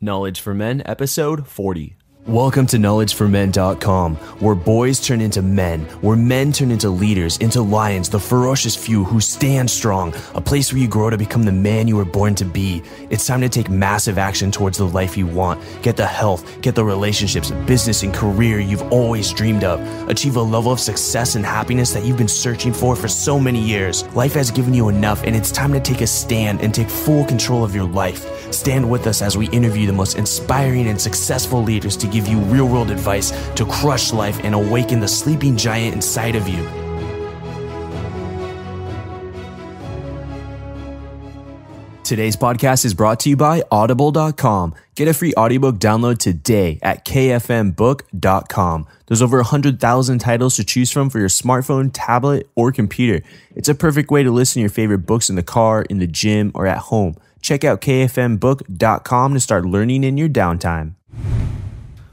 Knowledge for Men, episode 40. Welcome to knowledgeformen.com, where boys turn into men, where men turn into leaders, into lions, the ferocious few who stand strong, a place where you grow to become the man you were born to be. It's time to take massive action towards the life you want. Get the health, get the relationships, business, and career you've always dreamed of. Achieve a level of success and happiness that you've been searching for so many years. Life has given you enough, and it's time to take a stand and take full control of your life. Stand with us as we interview the most inspiring and successful leaders to give you real-world advice to crush life and awaken the sleeping giant inside of you. Today's podcast is brought to you by Audible.com. Get a free audiobook download today at kfmbook.com. There's over 100,000 titles to choose from for your smartphone, tablet, or computer. It's a perfect way to listen to your favorite books in the car, in the gym, or at home. Check out kfmbook.com to start learning in your downtime.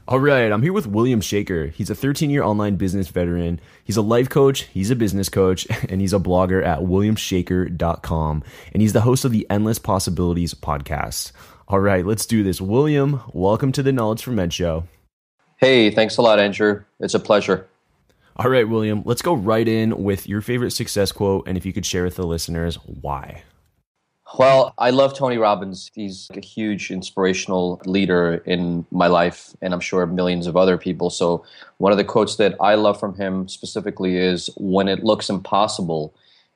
All right, I'm here with William Shaker. He's a 13-year online business veteran. He's a life coach, he's a business coach, and he's a blogger at williamshaker.com. And he's the host of the Endless Possibilities podcast. All right, let's do this. William, welcome to the Knowledge for Men show. Hey, thanks a lot, Andrew. It's a pleasure. All right, William, let's go right in with your favorite success quote, and if you could share with the listeners, why? Well, I love Tony Robbins. He's a huge inspirational leader in my life, and I'm sure millions of other people. So one of the quotes that I love from him specifically is, when it looks impossible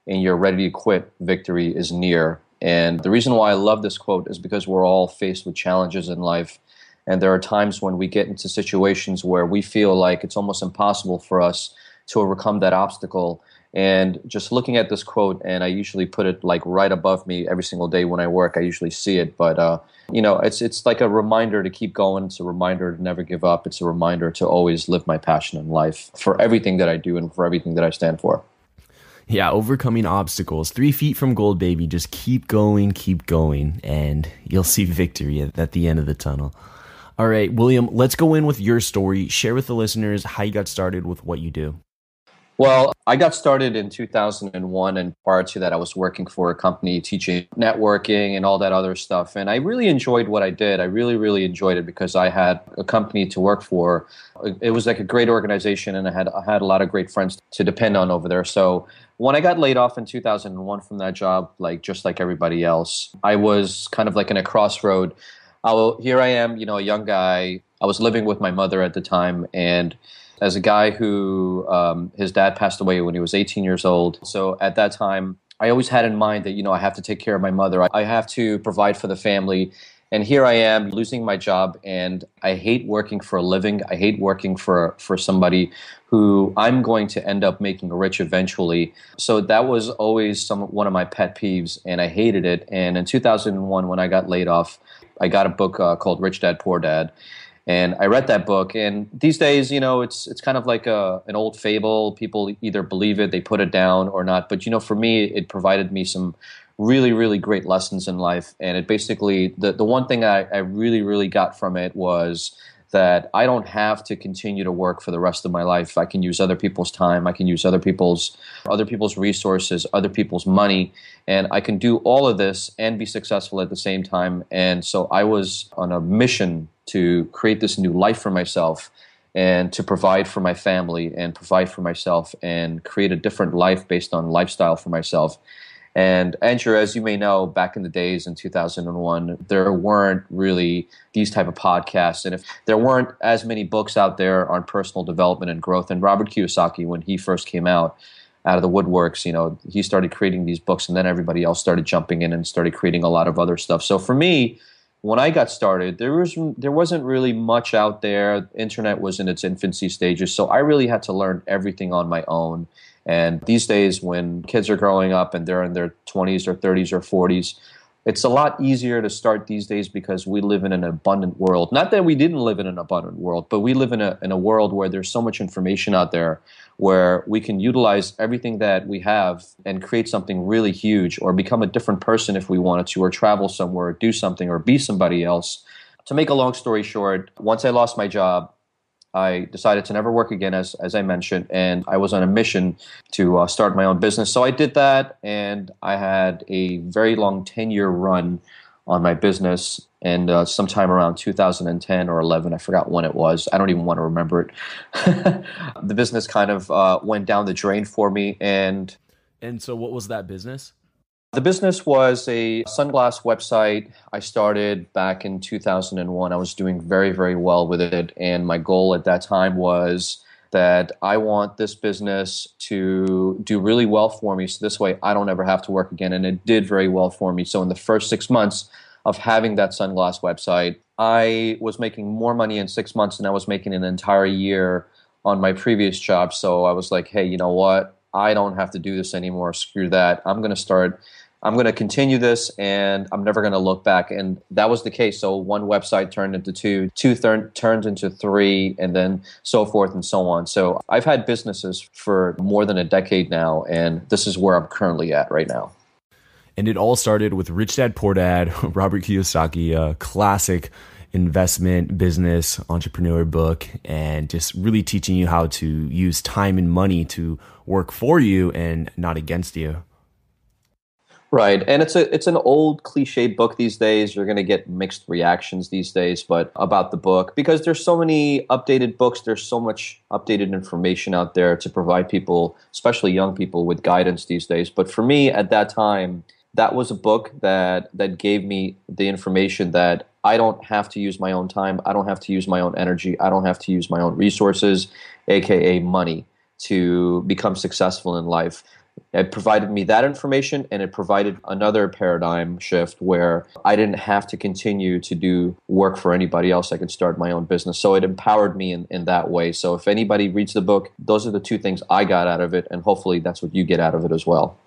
and you're ready to quit, victory is near. And the reason why I love this quote is because we're all faced with challenges in life. And there are times when we get into situations where we feel like it's almost impossible for us to overcome that obstacle. And just looking at this quote, and I usually put it like right above me every single day when I work, I usually see it. But, it's like a reminder to keep going. It's a reminder to never give up. It's a reminder to always live my passion in life for everything that I do and for everything that I stand for. Yeah, overcoming obstacles. 3 feet from gold, baby. Just keep going, and you'll see victory at the end of the tunnel. All right, William, let's go in with your story. Share with the listeners how you got started with what you do. Well, I got started in 2001, and prior to that, I was working for a company teaching networking and all that other stuff. And I really enjoyed what I did. I really, really enjoyed it because I had a company to work for. It was like a great organization, and I had a lot of great friends to depend on over there. So when I got laid off in 2001 from that job, just like everybody else, I was kind of like in a crossroad. Here I am, a young guy. I was living with my mother at the time, and as a guy who his dad passed away when he was 18 years old. So at that time, I always had in mind that, I have to take care of my mother. I have to provide for the family. And here I am losing my job, and I hate working for a living. I hate working for somebody who I'm going to end up making rich eventually. So that was always one of my pet peeves, and I hated it. And in 2001, when I got laid off, I got a book called Rich Dad, Poor Dad. And I read that book, and these days, it's kind of like an old fable. People either believe it, they put it down, or not. But, for me, it provided me some really, really great lessons in life. And it basically, the one thing I really, really got from it was that I don't have to continue to work for the rest of my life. I can use other people's time. I can use other people's resources, other people's money, and I can do all of this and be successful at the same time. And so I was on a mission to create this new life for myself and to provide for my family and provide for myself and create a different life based on lifestyle for myself. And Andrew, as you may know, back in the days in 2001, there weren't really these type of podcasts. And if there weren't as many books out there on personal development and growth. And Robert Kiyosaki, when he first came out of the woodworks, he started creating these books, and then everybody else started jumping in and started creating a lot of other stuff. So for me, when I got started, there wasn't really much out there. Internet was in its infancy stages. So I really had to learn everything on my own. And these days, when kids are growing up and they're in their 20s or 30s or 40s, it's a lot easier to start these days because we live in an abundant world. Not that we didn't live in an abundant world, but we live in a world where there's so much information out there where we can utilize everything that we have and create something really huge, or become a different person if we wanted to, or travel somewhere, or do something, or be somebody else. To make a long story short, once I lost my job, I decided to never work again, as I mentioned, and I was on a mission to start my own business. So I did that, and I had a very long 10-year run on my business. And sometime around 2010 or 11, I forgot when it was. I don't even want to remember it. The business kind of went down the drain for me. And so what was that business? The business was a sunglass website I started back in 2001. I was doing very, very well with it. And my goal at that time was that I want this business to do really well for me. So this way I don't ever have to work again. And it did very well for me. So in the first 6 months of having that sunglass website, I was making more money in 6 months than I was making an entire year on my previous job. So I was like, hey, you know what? I don't have to do this anymore. Screw that. I'm going to continue this, and I'm never going to look back. And that was the case. So one website turned into two, turned into three, and then so forth and so on. So I've had businesses for more than a decade now, and this is where I'm currently at right now. And it all started with Rich Dad Poor Dad, Robert Kiyosaki, a classic investment business entrepreneur book, and just really teaching you how to use time and money to work for you and not against you. Right. And it's an old cliche book these days. You're going to get mixed reactions these days, but about the book, because there's so many updated books, there's so much updated information out there to provide people, especially young people, with guidance these days. But for me at that time, that was a book that gave me the information that I don't have to use my own time. I don't have to use my own energy. I don't have to use my own resources, aka money, to become successful in life. It provided me that information, and it provided another paradigm shift where I didn't have to continue to do work for anybody else. I could start my own business. So it empowered me in that way. So if anybody reads the book, those are the two things I got out of it, and hopefully that's what you get out of it as well.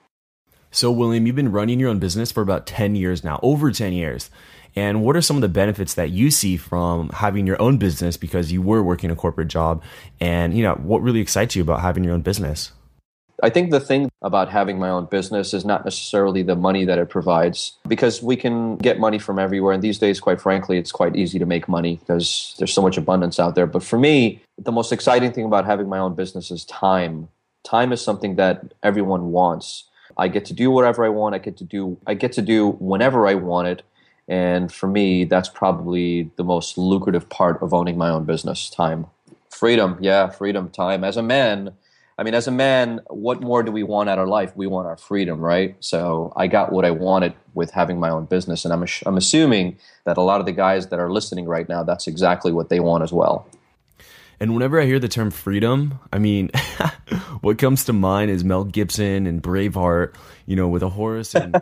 So William, you've been running your own business for about 10 years now, over 10 years. And what are some of the benefits that you see from having your own business, because you were working a corporate job? And, what really excites you about having your own business? I think the thing about having my own business is not necessarily the money that it provides, because we can get money from everywhere. And these days, quite frankly, it's quite easy to make money because there's so much abundance out there. But for me, the most exciting thing about having my own business is time. Time is something that everyone wants. I get to do whatever I want. I get to do whenever I want it. And for me, that's probably the most lucrative part of owning my own business, time. Freedom. Yeah, freedom, time. As a man, what more do we want out of life? We want our freedom, right? So I got what I wanted with having my own business. And I'm assuming that a lot of the guys that are listening right now, that's exactly what they want as well. And whenever I hear the term freedom, what comes to mind is Mel Gibson and Braveheart, with a horse and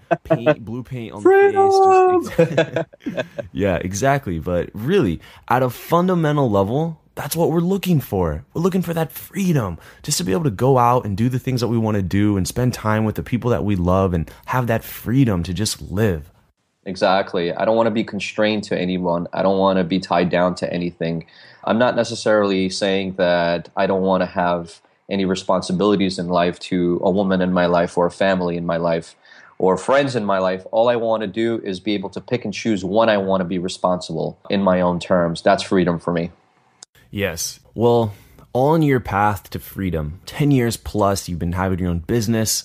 blue paint on the face. Yeah, exactly. But really, at a fundamental level, that's what we're looking for. We're looking for that freedom, just to be able to go out and do the things that we want to do and spend time with the people that we love and have that freedom to just live. Exactly. I don't want to be constrained to anyone. I don't want to be tied down to anything. I'm not necessarily saying that I don't want to have any responsibilities in life to a woman in my life or a family in my life or friends in my life. All I want to do is be able to pick and choose when I want to be responsible in my own terms. That's freedom for me. Yes. Well, on your path to freedom, 10 years plus, you've been having your own business.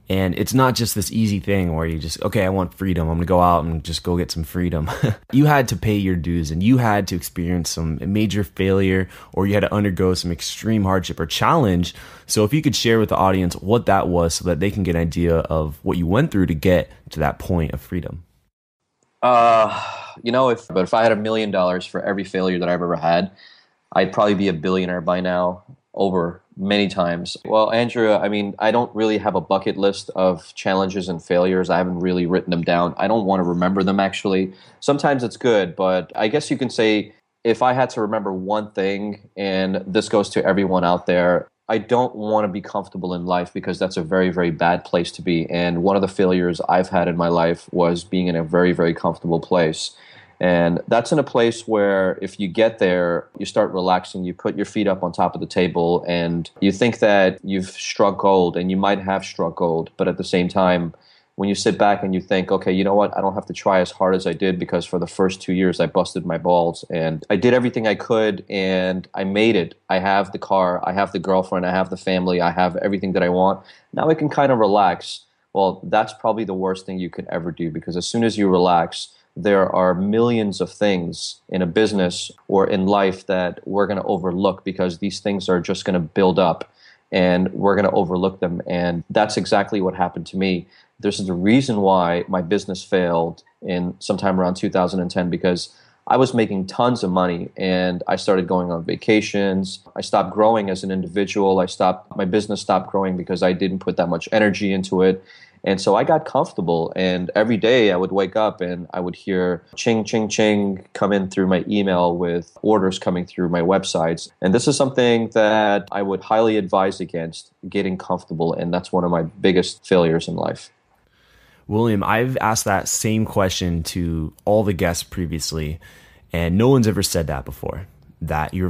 And it's not just this easy thing where you just, okay, I want freedom. I'm going to go out and just go get some freedom. You had to pay your dues, and you had to experience some major failure, or you had to undergo some extreme hardship or challenge. So if you could share with the audience what that was so that they can get an idea of what you went through to get to that point of freedom. If I had $1 million for every failure that I've ever had, I'd probably be a billionaire by now, over many times. Well, Andrew, I don't really have a bucket list of challenges and failures. I haven't really written them down. I don't want to remember them, actually. Sometimes it's good, but I guess you can say if I had to remember one thing, and this goes to everyone out there, I don't want to be comfortable in life, because that's a very, very bad place to be. And one of the failures I've had in my life was being in a very, very comfortable place. And that's in a place where if you get there, you start relaxing, you put your feet up on top of the table, and you think that you've struck gold, and you might have struck gold. But at the same time, when you sit back and you think, okay, you know what, I don't have to try as hard as I did, because for the first 2 years I busted my balls and I did everything I could and I made it. I have the car, I have the girlfriend, I have the family, I have everything that I want. Now I can kind of relax. Well, that's probably the worst thing you could ever do, because as soon as you relax, there are millions of things in a business or in life that we're going to overlook because these things are just going to build up and we're going to overlook them. And that's exactly what happened to me. This is the reason why my business failed in sometime around 2010, because I was making tons of money and I started going on vacations. I stopped growing as an individual. My business stopped growing because I didn't put that much energy into it. And so I got comfortable, and every day I would wake up and I would hear ching, ching, ching come in through my email with orders coming through my websites. And this is something that I would highly advise against, getting comfortable. And that's one of my biggest failures in life. William, I've asked that same question to all the guests previously, and no one's ever said that before. That your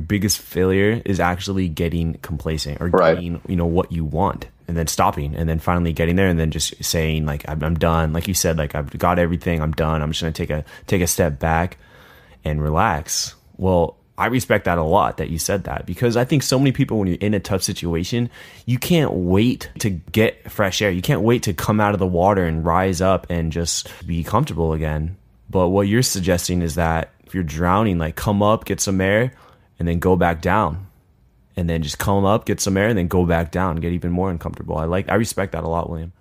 biggest failure is actually getting complacent or getting, what you want, and then stopping, and then finally getting there, and then just saying like, I'm done. Like you said, like I've got everything, I'm done. I'm just going to take a step back and relax. Well, I respect that a lot that you said that, because I think so many people, when you're in a tough situation, you can't wait to get fresh air. You can't wait to come out of the water and rise up and just be comfortable again. But what you're suggesting is that if you're drowning, like come up, get some air, and then go back down. And then just come up, get some air, and then go back down, get even more uncomfortable. I respect that a lot, William.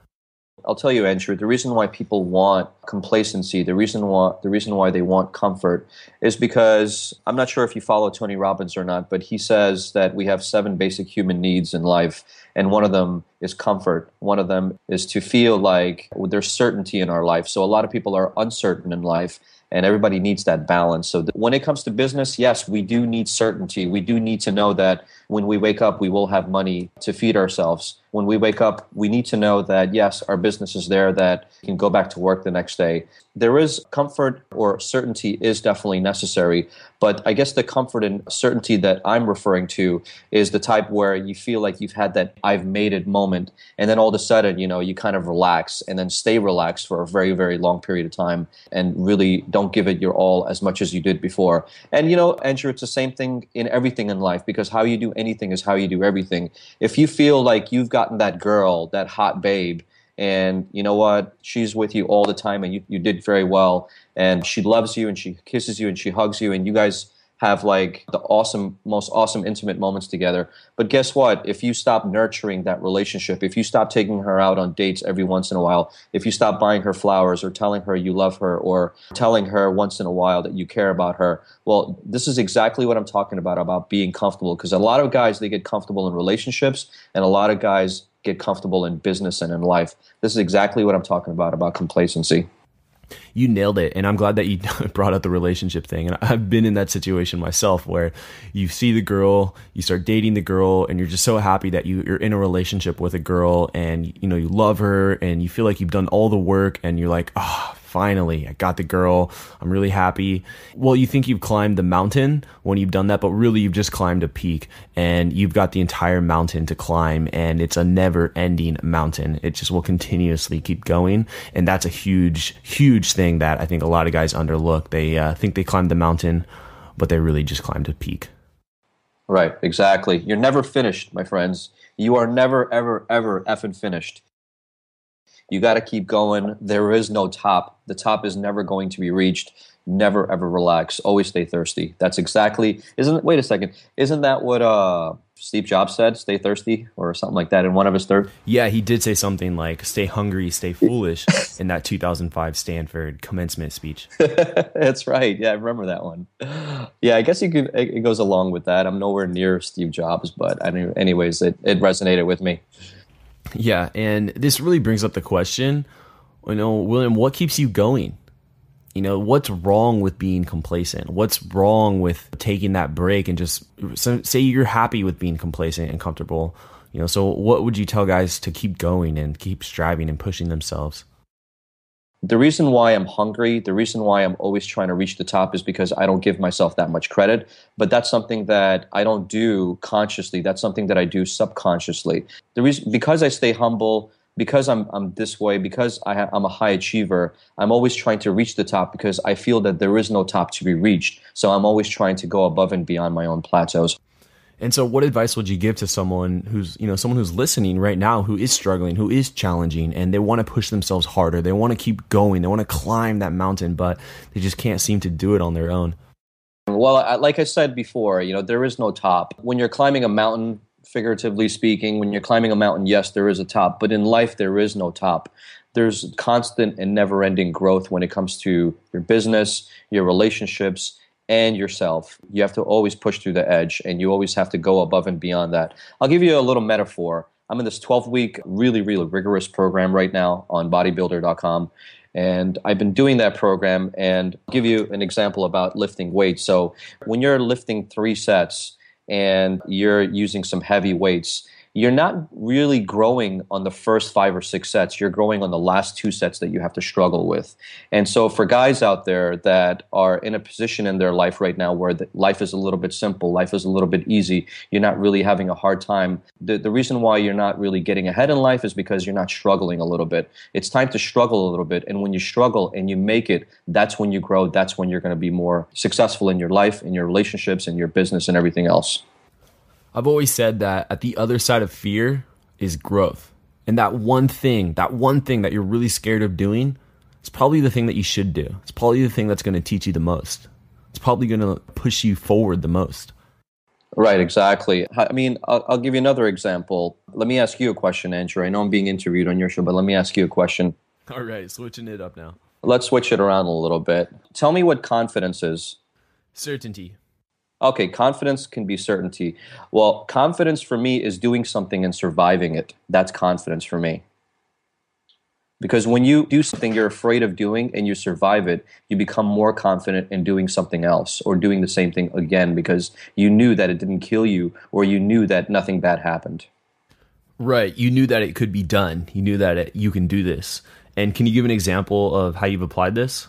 I'll tell you, Andrew, the reason why people want complacency, the reason why they want comfort is because, I'm not sure if you follow Tony Robbins or not, but he says that we have 7 basic human needs in life, and one of them is comfort. One of them is to feel like there's certainty in our life. So a lot of people are uncertain in life, and everybody needs that balance. So when it comes to business, yes, we do need certainty. We do need to know that when we wake up, we will have money to feed ourselves. When we wake up, we need to know that, yes, our business is there, that we can go back to work the next day. There is comfort, or certainty is definitely necessary. But I guess the comfort and certainty that I'm referring to is the type where you feel like you've had that I've made it moment. And then all of a sudden, you kind of relax and then stay relaxed for a very, very long period of time and really don't give it your all as much as you did before. And, Andrew, it's the same thing in everything in life, because how you do anything is how you do everything. If you feel like you've gotten that girl, that hot babe, and you know what, she's with you all the time and you did very well, and she loves you and she kisses you and she hugs you and you guys have like the most awesome intimate moments together. But guess what? If you stop nurturing that relationship, if you stop taking her out on dates every once in a while, if you stop buying her flowers or telling her you love her or telling her once in a while that you care about her, well, this is exactly what I'm talking about being comfortable. Because a lot of guys, they get comfortable in relationships, and a lot of guys get comfortable in business and in life. This is exactly what I'm talking about complacency. You nailed it. And I'm glad that you brought up the relationship thing. And I've been in that situation myself, where you see the girl, you start dating the girl, and you're just so happy that you're in a relationship with a girl, and you love her and you feel like you've done all the work, and you're like, oh, finally, I got the girl. I'm really happy. Well, you think you've climbed the mountain when you've done that, but really you've just climbed a peak, and you've got the entire mountain to climb, and it's a never ending mountain. It just will continuously keep going. And that's a huge, huge thing that I think a lot of guys underlook. They think they climbed the mountain, but they really just climbed a peak. Right, exactly. You're never finished, my friends. You are never, ever, ever effing finished. You got to keep going. There is no top. The top is never going to be reached. Never, ever relax. Always stay thirsty. That's exactly, wait a second. Isn't that what Steve Jobs said? Stay thirsty or something like that in one of his third? Yeah, he did say something like stay hungry, stay foolish in that 2005 Stanford commencement speech. That's right. Yeah, I remember that one. Yeah, I guess it goes along with that. I'm nowhere near Steve Jobs, but anyways, it resonated with me. Yeah, and this really brings up the question, William, what keeps you going? What's wrong with being complacent? What's wrong with taking that break and just say you're happy with being complacent and comfortable? So what would you tell guys to keep going and keep striving and pushing themselves? The reason why I'm hungry, the reason why I'm always trying to reach the top is because I don't give myself that much credit. But that's something that I don't do consciously. That's something that I do subconsciously. The reason, because I stay humble, because I'm this way, because I'm a high achiever, I'm always trying to reach the top because I feel that there is no top to be reached. So I'm always trying to go above and beyond my own plateaus. And so what advice would you give to someone who's listening right now, who is struggling, who is challenging, and they want to push themselves harder. They want to keep going. They want to climb that mountain, but they just can't seem to do it on their own. Well, like I said before, there is no top. When you're climbing a mountain, figuratively speaking, when you're climbing a mountain, yes, there is a top. But in life, there is no top. There's constant and never-ending growth when it comes to your business, your relationships, and yourself. You have to always push through the edge, and you always have to go above and beyond that. I'll give you a little metaphor. I'm in this 12-week, really, really rigorous program right now on bodybuilder.com. And I've been doing that program, and I'll give you an example about lifting weights. So when you're lifting 3 sets and you're using some heavy weights, you're not really growing on the first 5 or 6 sets. You're growing on the last 2 sets that you have to struggle with. And so for guys out there that are in a position in their life right now where life is a little bit simple, life is a little bit easy, you're not really having a hard time. The reason why you're not really getting ahead in life is because you're not struggling a little bit. It's time to struggle a little bit. And when you struggle and you make it, that's when you grow. That's when you're going to be more successful in your life, in your relationships, in your business, and everything else. I've always said that at the other side of fear is growth. And that one thing that you're really scared of doing is probably the thing that you should do. It's probably the thing that's going to teach you the most. It's probably going to push you forward the most. Right, exactly. I mean, I'll give you another example. Let me ask you a question, Andrew. I know I'm being interviewed on your show, but let me ask you a question. All right, switching it up now. Let's switch it around a little bit. Tell me what confidence is. Certainty. Okay, confidence can be certainty. Well, confidence for me is doing something and surviving it. That's confidence for me. Because when you do something you're afraid of doing and you survive it, you become more confident in doing something else or doing the same thing again because you knew that it didn't kill you or you knew that nothing bad happened. Right. You knew that it could be done. You knew that you can do this. And can you give an example of how you've applied this?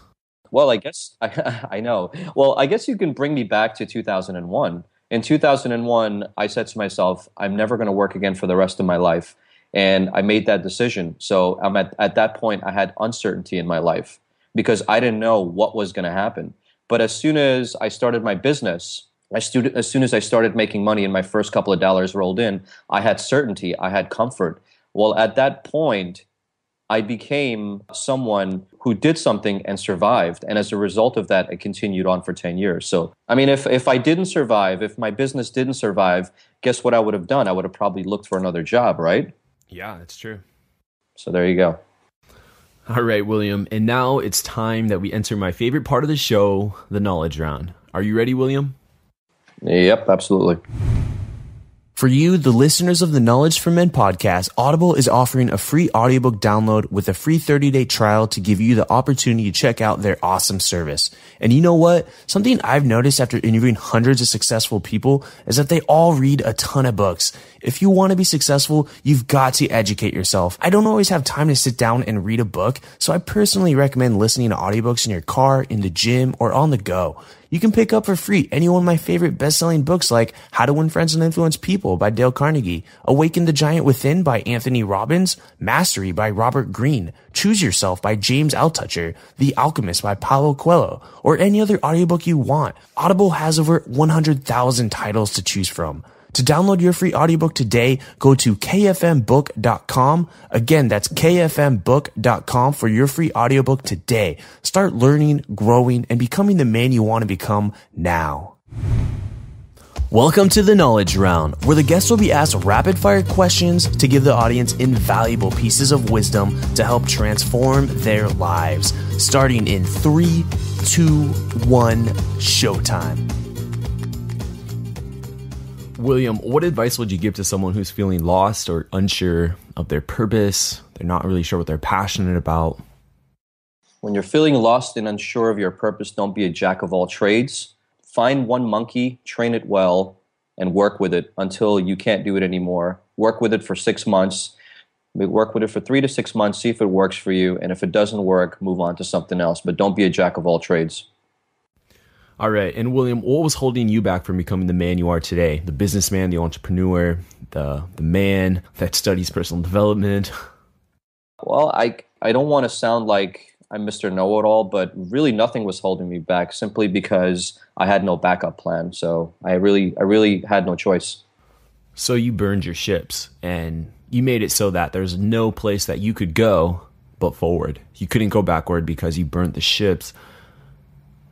Well, I guess I know. Well, I guess you can bring me back to 2001. In 2001, I said to myself, I'm never going to work again for the rest of my life. And I made that decision. So I'm at that point, I had uncertainty in my life because I didn't know what was going to happen. But as soon as I started my business, as soon as I started making money and my first couple of dollars rolled in, I had certainty, I had comfort. Well, at that point, I became someone who did something and survived. And as a result of that, it continued on for 10 years. So, I mean, if I didn't survive, if my business didn't survive, guess what I would have done? I would have probably looked for another job, right? Yeah, that's true. So there you go. All right, William. And now it's time that we enter my favorite part of the show, the knowledge round. Are you ready, William? Yep, absolutely. For you, the listeners of the Knowledge for Men podcast, Audible is offering a free audiobook download with a free 30-day trial to give you the opportunity to check out their awesome service. And you know what? Something I've noticed after interviewing hundreds of successful people is that they all read a ton of books. If you want to be successful, you've got to educate yourself. I don't always have time to sit down and read a book, so I personally recommend listening to audiobooks in your car, in the gym, or on the go. You can pick up for free any one of my favorite best-selling books like How to Win Friends and Influence People by Dale Carnegie, Awaken the Giant Within by Anthony Robbins, Mastery by Robert Greene, Choose Yourself by James Altucher, The Alchemist by Paulo Coelho, or any other audiobook you want. Audible has over 100,000 titles to choose from. To download your free audiobook today, go to kfmbook.com. Again, that's kfmbook.com for your free audiobook today. Start learning, growing, and becoming the man you want to become now. Welcome to the Knowledge Round, where the guests will be asked rapid-fire questions to give the audience invaluable pieces of wisdom to help transform their lives. Starting in 3, 2, 1, showtime. William, what advice would you give to someone who's feeling lost or unsure of their purpose? They're not really sure what they're passionate about. When you're feeling lost and unsure of your purpose, don't be a jack of all trades. Find one monkey, train it well, and work with it until you can't do it anymore. Work with it for 6 months. Work with it for 3 to 6 months, see if it works for you. And if it doesn't work, move on to something else. But don't be a jack of all trades. All right. And William, what was holding you back from becoming the man you are today? The businessman, the entrepreneur, the man that studies personal development? Well, I don't want to sound like I'm Mr. Know-it-all, but really nothing was holding me back simply because I had no backup plan. So I really had no choice. So you burned your ships and you made it so that there's no place that you could go but forward. You couldn't go backward because you burnt the ships.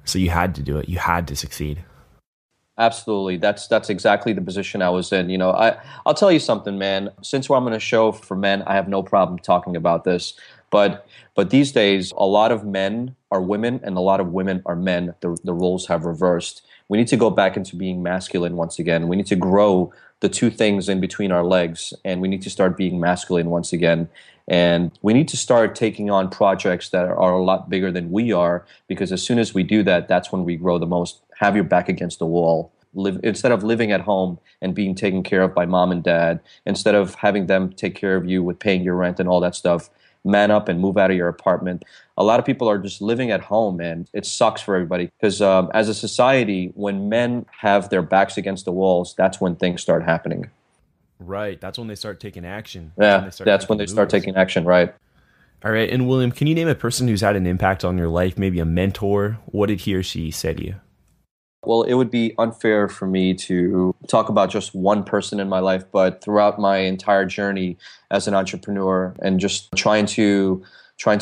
So you had to do it. You had to succeed. Absolutely. That's exactly the position I was in. I'll tell you something, man. Since I'm on a show for men, I have no problem talking about this. But these days, a lot of men are women and a lot of women are men. The roles have reversed. We need to go back into being masculine once again. We need to grow the two things in between our legs, and we need to start being masculine once again. And we need to start taking on projects that are a lot bigger than we are, because as soon as we do that, that's when we grow the most. Have your back against the wall. Instead of living at home and being taken care of by mom and dad, instead of having them take care of you with paying your rent and all that stuff, man up and move out of your apartment. A lot of people are just living at home, and it sucks for everybody because as a society, when men have their backs against the walls, that's when things start happening. Right. That's when they start taking action. Yeah, that's when they start taking action, right? All right. And William, can you name a person who's had an impact on your life, maybe a mentor? What did he or she say to you? Well, it would be unfair for me to talk about just one person in my life, but throughout my entire journey as an entrepreneur and just trying to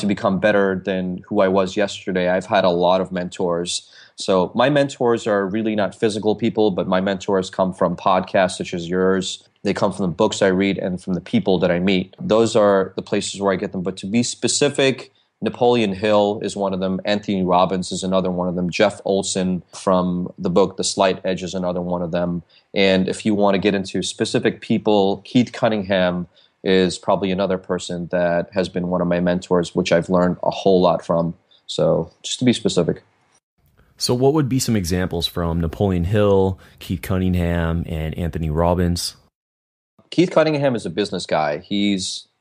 become better than who I was yesterday, I've had a lot of mentors. So my mentors are really not physical people, but my mentors come from podcasts such as yours. They come from the books I read and from the people that I meet. Those are the places where I get them. But to be specific, Napoleon Hill is one of them. Anthony Robbins is another one of them. Jeff Olson from the book The Slight Edge is another one of them. And if you want to get into specific people, Keith Cunningham is probably another person that has been one of my mentors, which I've learned a whole lot from. So just to be specific. So what would be some examples from Napoleon Hill, Keith Cunningham, and Anthony Robbins? Keith Cunningham is a business guy.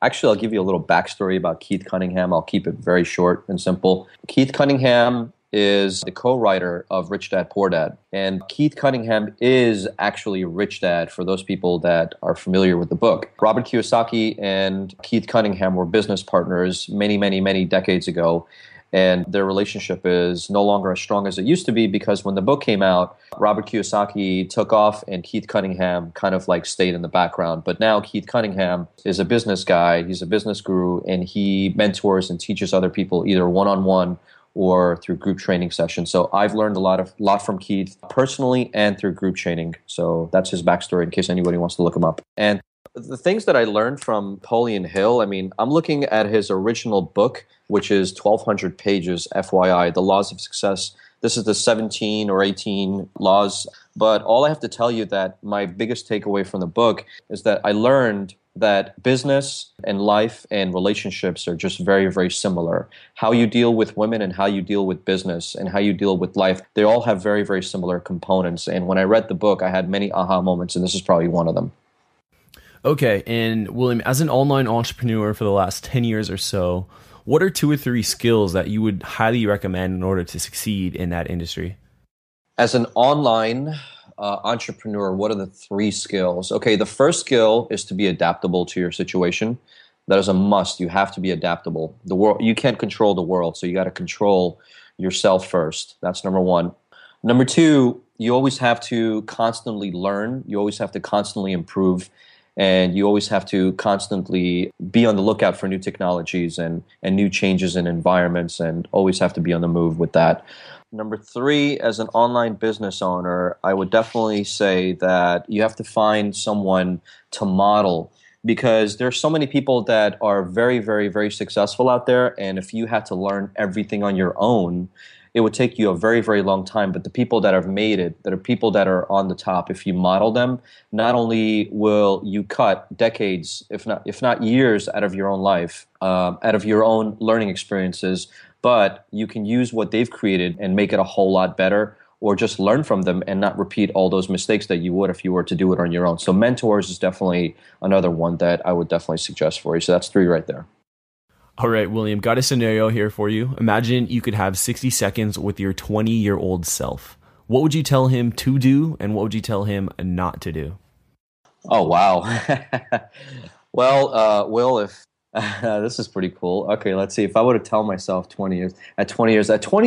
I'll give you a little backstory about Keith Cunningham. I'll keep it very short and simple. Keith Cunningham is the co-writer of Rich Dad, Poor Dad. And Keith Cunningham is actually Rich Dad for those people that are familiar with the book. Robert Kiyosaki and Keith Cunningham were business partners many, many, many decades ago. And their relationship is no longer as strong as it used to be because when the book came out, Robert Kiyosaki took off and Keith Cunningham kind of like stayed in the background. But now Keith Cunningham is a business guy, he's a business guru, and he mentors and teaches other people either one-on-one or through group training sessions. So I've learned a lot from Keith personally and through group training. So that's his backstory in case anybody wants to look him up. And the things that I learned from Napoleon Hill, I'm looking at his original book, which is 1,200 pages, FYI, The Laws of Success. This is the 17 or 18 laws. But all I have to tell you that my biggest takeaway from the book is that I learned that business and life and relationships are just very, very similar. How you deal with women and how you deal with business and how you deal with life, they all have very, very similar components. And when I read the book, I had many aha moments, and this is probably one of them. Okay, and William, as an online entrepreneur for the last 10 years or so, what are 2 or 3 skills that you would highly recommend in order to succeed in that industry? As an online entrepreneur, what are the 3 skills? Okay, the first skill is to be adaptable to your situation. That is a must. You have to be adaptable. The world, you can't control the world, so you got to control yourself first. That's number 1. Number 2, you always have to constantly learn. You always have to constantly improve. And you always have to constantly be on the lookout for new technologies and new changes in environments, and always have to be on the move with that. Number 3, as an online business owner, I would definitely say that you have to find someone to model, because there's so many people that are very, very, very successful out there. And if you had to learn everything on your own, it would take you a very, very long time. But the people that have made it, that are people that are on the top, if you model them, not only will you cut decades, if not years out of your own life, out of your own learning experiences, but you can use what they've created and make it a whole lot better, or just learn from them and not repeat all those mistakes that you would if you were to do it on your own. So mentors is definitely another one that I would definitely suggest for you. So that's 3 right there. All right, William, got a scenario here for you. Imagine you could have 60 seconds with your 20-year-old self. What would you tell him to do, and what would you tell him not to do? Oh, wow. Well, Will, This is pretty cool. Okay, let's see. If I were to tell myself 20 years, at 20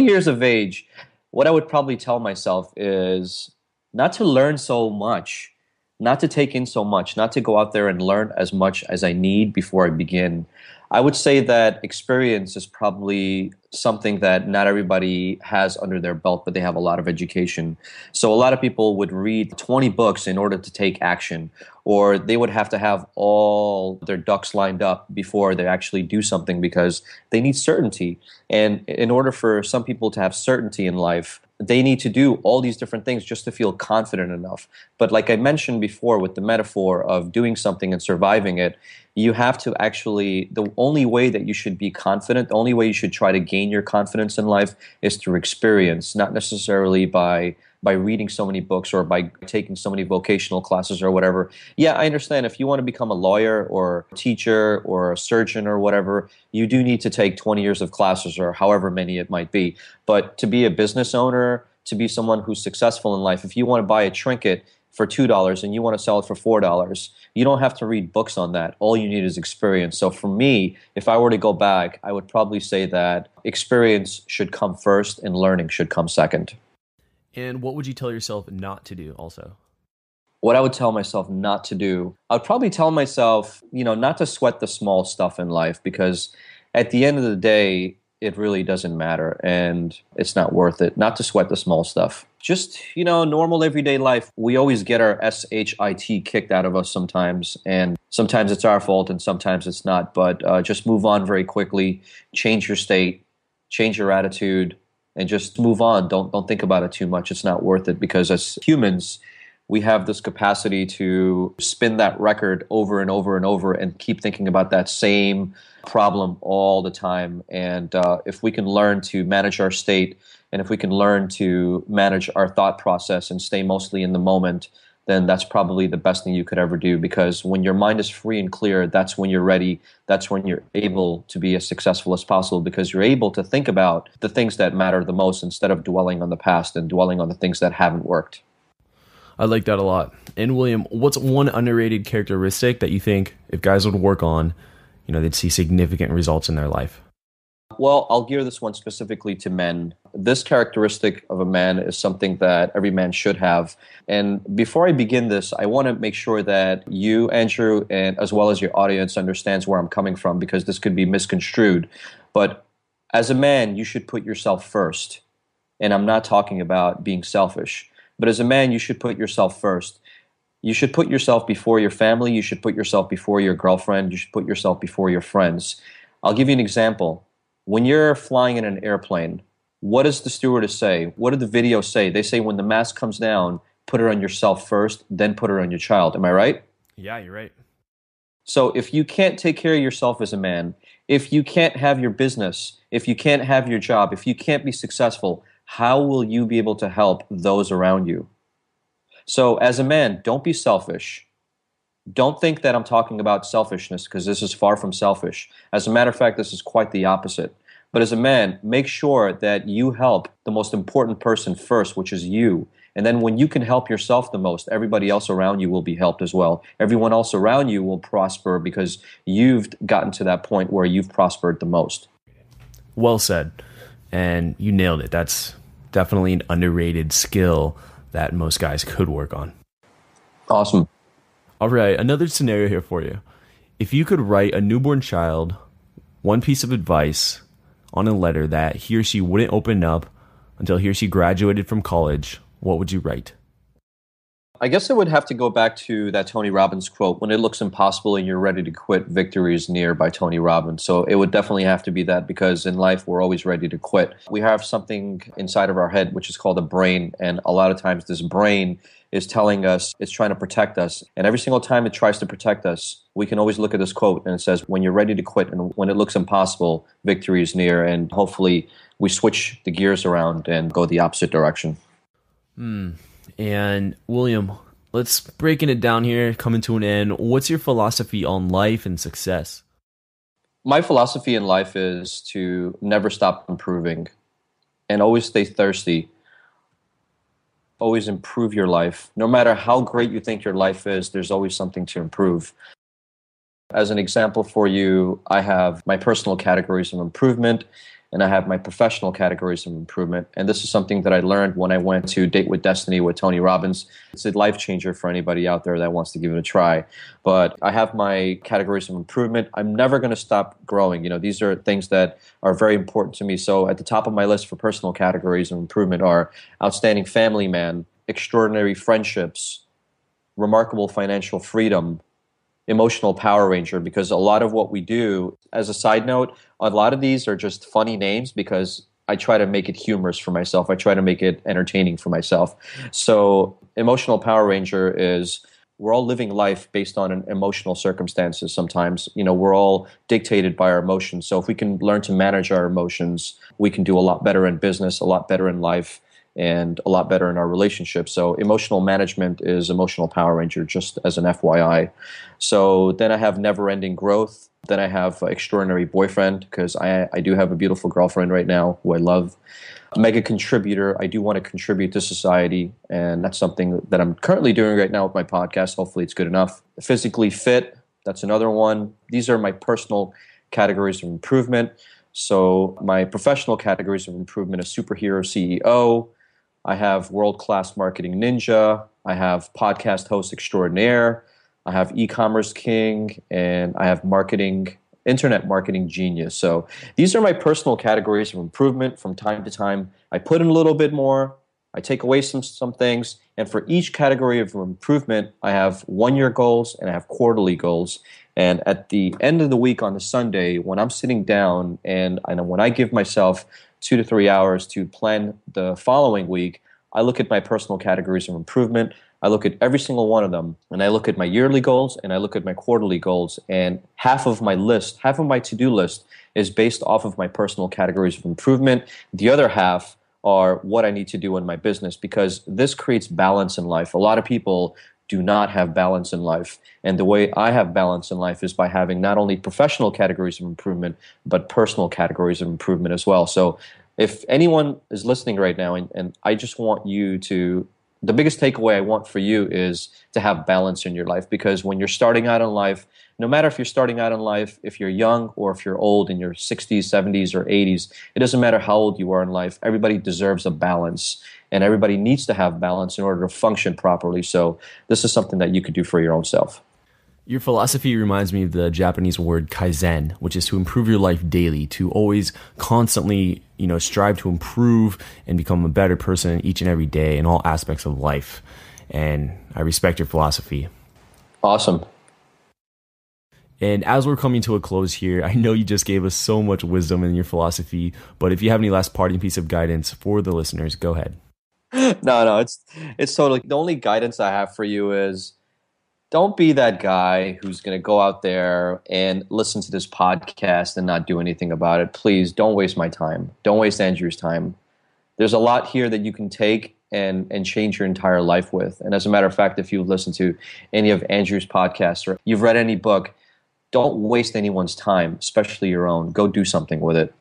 years of age, what I would probably tell myself is not to learn so much, not to take in so much, not to go out there and learn as much as I need before I begin. I would say that experience is probably something that not everybody has under their belt, but they have a lot of education. So a lot of people would read 20 books in order to take action, or they would have to have all their ducks lined up before they actually do something because they need certainty. And in order for some people to have certainty in life, they need to do all these different things just to feel confident enough. But like I mentioned before with the metaphor of doing something and surviving it, you have to actually, the only way that you should be confident, the only way you should try to gain your confidence in life is through experience, not necessarily by reading so many books or by taking so many vocational classes or whatever. Yeah, I understand if you want to become a lawyer or a teacher or a surgeon or whatever, you do need to take 20 years of classes or however many it might be. But to be a business owner, to be someone who's successful in life, if you want to buy a trinket for $2 and you want to sell it for $4, you don't have to read books on that. All you need is experience. So for me, if I were to go back, I would probably say that experience should come first and learning should come second. And what would you tell yourself not to do also? What I would tell myself not to do, I would probably tell myself, not to sweat the small stuff in life because at the end of the day, it really doesn't matter and it's not worth it. Not to sweat the small stuff. Just, normal everyday life. We always get our SHIT kicked out of us sometimes, and sometimes it's our fault and sometimes it's not. But just move on very quickly, change your state, change your attitude, and just move on. Don't think about it too much. It's not worth it because as humans, we have this capacity to spin that record over and over and over and keep thinking about that same problem all the time. And if we can learn to manage our state and if we can learn to manage our thought process and stay mostly in the moment, then that's probably the best thing you could ever do because when your mind is free and clear, that's when you're ready. That's when you're able to be as successful as possible because you're able to think about the things that matter the most instead of dwelling on the past and dwelling on the things that haven't worked. I like that a lot. And William, what's one underrated characteristic that you think if guys would work on, they'd see significant results in their life? Well, I'll gear this one specifically to men. This characteristic of a man is something that every man should have. And before I begin this, I want to make sure that you, Andrew, and as well as your audience understands where I'm coming from because this could be misconstrued. But as a man, you should put yourself first. And I'm not talking about being selfish. But as a man, you should put yourself first. You should put yourself before your family. You should put yourself before your girlfriend. You should put yourself before your friends. I'll give you an example. When you're flying in an airplane, what does the stewardess say? What do the videos say? They say when the mask comes down, put it on yourself first, then put it on your child. Am I right? Yeah, you're right. So if you can't take care of yourself as a man, if you can't have your business, if you can't have your job, if you can't be successful, how will you be able to help those around you? So as a man, don't be selfish. Don't think that I'm talking about selfishness because this is far from selfish. As a matter of fact, this is quite the opposite. But as a man, make sure that you help the most important person first, which is you. And then when you can help yourself the most, everybody else around you will be helped as well. Everyone else around you will prosper because you've gotten to that point where you've prospered the most. Well said. And you nailed it. That's definitely an underrated skill that most guys could work on. Awesome. All right, another scenario here for you. If you could write a newborn child one piece of advice on a letter that he or she wouldn't open up until he or she graduated from college, what would you write? I guess I would have to go back to that Tony Robbins quote, when it looks impossible and you're ready to quit, victory is near, by Tony Robbins. So it would definitely have to be that because in life, we're always ready to quit. We have something inside of our head, which is called a brain. And a lot of times this brain is telling us, it's trying to protect us. And every single time it tries to protect us, we can always look at this quote and it says, when you're ready to quit and when it looks impossible, victory is near. And hopefully we switch the gears around and go the opposite direction. And William, let's breaking it down here, coming to an end. What's your philosophy on life and success? My philosophy in life is to never stop improving and always stay thirsty. Always improve your life. No matter how great you think your life is, there's always something to improve. As an example for you, I have my personal categories of improvement and I have my professional categories of improvement. And this is something that I learned when I went to Date with Destiny with Tony Robbins. It's a life changer for anybody out there that wants to give it a try. But I have my categories of improvement. I'm never going to stop growing. These are things that are very important to me. So at the top of my list for personal categories of improvement are outstanding family man, extraordinary friendships, remarkable financial freedom, emotional Power Ranger, because a lot of what we do, as a side note, a lot of these are just funny names because I try to make it humorous for myself. I try to make it entertaining for myself. So emotional Power Ranger is we're all living life based on emotional circumstances sometimes. We're all dictated by our emotions. So if we can learn to manage our emotions, we can do a lot better in business, a lot better in life, and a lot better in our relationships. So emotional management is emotional Power Ranger, just as an FYI. So then I have never-ending growth. Then I have extraordinary boyfriend, because I do have a beautiful girlfriend right now who I love. Mega contributor. I do want to contribute to society, and that's something that I'm currently doing right now with my podcast. Hopefully it's good enough. Physically fit. That's another one. These are my personal categories of improvement. So my professional categories of improvement is superhero CEO. I have world-class marketing ninja. I have podcast host extraordinaire. I have e-commerce king, and I have internet marketing genius. So these are my personal categories of improvement. From time to time, I put in a little bit more. I take away some things. And for each category of improvement, I have 1-year goals and I have quarterly goals. And at the end of the week on the Sunday, when I'm sitting down and when I give myself 2 to 3 hours to plan the following week, I look at my personal categories of improvement. I look at every single one of them, and I look at my yearly goals and I look at my quarterly goals. And half of my to-do list is based off of my personal categories of improvement. The other half are what I need to do in my business, because this creates balance in life. A lot of people do not have balance in life. And the way I have balance in life is by having not only professional categories of improvement, but personal categories of improvement as well. So if anyone is listening right now, and I just want you to, the biggest takeaway I want for you is to have balance in your life. Because when you're starting out in life, no matter if you're starting out in life, if you're young or if you're old in your 60s, 70s, or 80s, it doesn't matter how old you are in life. Everybody deserves a balance, and everybody needs to have balance in order to function properly. So this is something that you could do for your own self. Your philosophy reminds me of the Japanese word kaizen, which is to improve your life daily, to always constantly, strive to improve and become a better person each and every day in all aspects of life. And I respect your philosophy. Awesome. And as we're coming to a close here, I know you just gave us so much wisdom in your philosophy, but if you have any last parting piece of guidance for the listeners, go ahead. No, it's totally, the only guidance I have for you is, don't be that guy who's going to go out there and listen to this podcast and not do anything about it. Please don't waste my time. Don't waste Andrew's time. There's a lot here that you can take and change your entire life with. And as a matter of fact, if you've listened to any of Andrew's podcasts or you've read any book, don't waste anyone's time, especially your own. Go do something with it.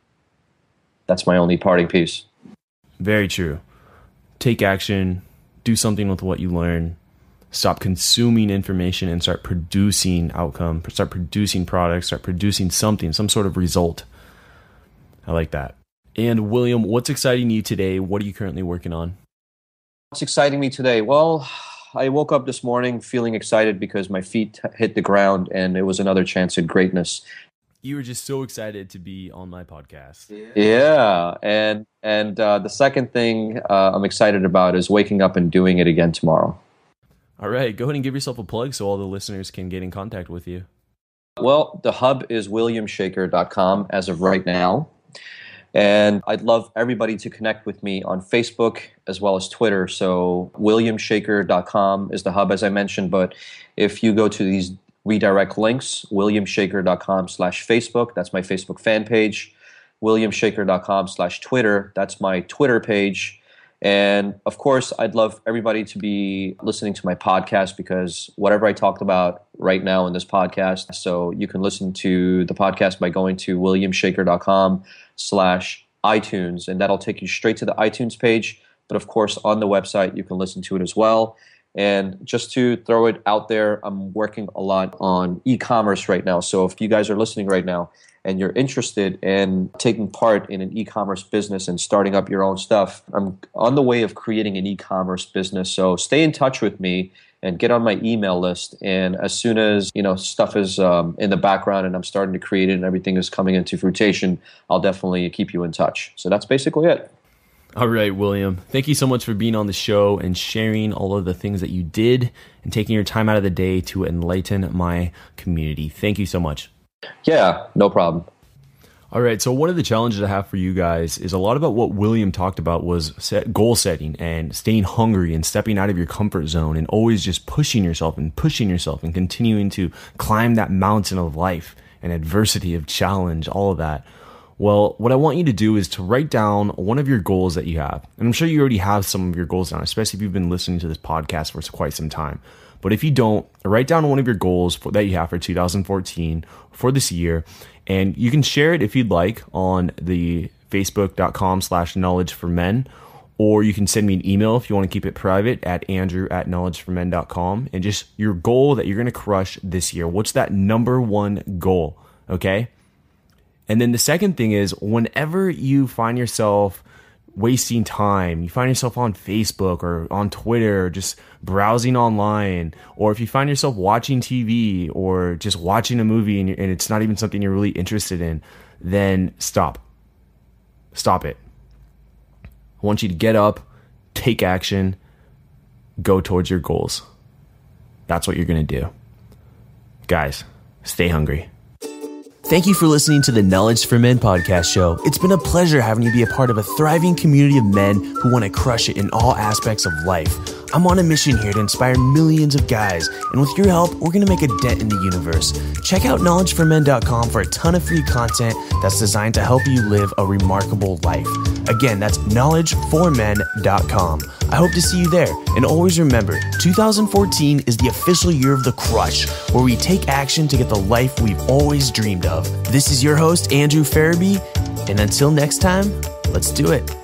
That's my only parting piece. Very true. Take action. Do something with what you learn. Stop consuming information and start producing outcome, start producing products, start producing something, some sort of result. I like that. And William, what's exciting you today? What are you currently working on? What's exciting me today? Well, I woke up this morning feeling excited because my feet hit the ground and it was another chance at greatness. You were just so excited to be on my podcast. Yeah. And the second thing I'm excited about is waking up and doing it again tomorrow. All right, go ahead and give yourself a plug so all the listeners can get in contact with you. Well, the hub is williamshaker.com as of right now. And I'd love everybody to connect with me on Facebook as well as Twitter. So williamshaker.com is the hub, as I mentioned. But if you go to these redirect links, williamshaker.com/Facebook, that's my Facebook fan page. williamshaker.com/Twitter, that's my Twitter page. And of course, I'd love everybody to be listening to my podcast, because whatever I talked about right now in this podcast, so you can listen to the podcast by going to williamshaker.com/iTunes, and that'll take you straight to the iTunes page. But of course, on the website, you can listen to it as well. And just to throw it out there, I'm working a lot on e-commerce right now. So if you guys are listening right now and you're interested in taking part in an e-commerce business and starting up your own stuff, I'm on the way of creating an e-commerce business. So stay in touch with me and get on my email list. And as soon as stuff is in the background and I'm starting to create it and everything is coming into fruition, I'll definitely keep you in touch. So that's basically it. All right, William. Thank you so much for being on the show and sharing all of the things that you did and taking your time out of the day to enlighten my community. Thank you so much. Yeah, no problem. All right, so one of the challenges I have for you guys is a lot about what William talked about was goal setting and staying hungry and stepping out of your comfort zone and always just pushing yourself and continuing to climb that mountain of life and adversity of challenge, all of that. Well, what I want you to do is to write down one of your goals that you have. And I'm sure you already have some of your goals down, especially if you've been listening to this podcast for quite some time. But if you don't, write down one of your goals that you have for 2014 for this year. And you can share it if you'd like on the facebook.com/knowledgeformen, or you can send me an email if you want to keep it private at andrew@knowledgeformen.com, and just your goal that you're going to crush this year. What's that number one goal? Okay. And then the second thing is, whenever you find yourself wasting time, you find yourself on Facebook or on Twitter, or just browsing online, or if you find yourself watching TV or just watching a movie and it's not even something you're really interested in, then stop. Stop it. I want you to get up, take action, go towards your goals. That's what you're going to do. Guys, stay hungry. Thank you for listening to the Knowledge for Men podcast show. It's been a pleasure having you be a part of a thriving community of men who want to crush it in all aspects of life. I'm on a mission here to inspire millions of guys, and with your help, we're going to make a dent in the universe. Check out knowledgeformen.com for a ton of free content that's designed to help you live a remarkable life. Again, that's knowledgeformen.com. I hope to see you there. And always remember, 2014 is the official year of the crush, where we take action to get the life we've always dreamed of. This is your host, Andrew Farabee, and until next time, let's do it.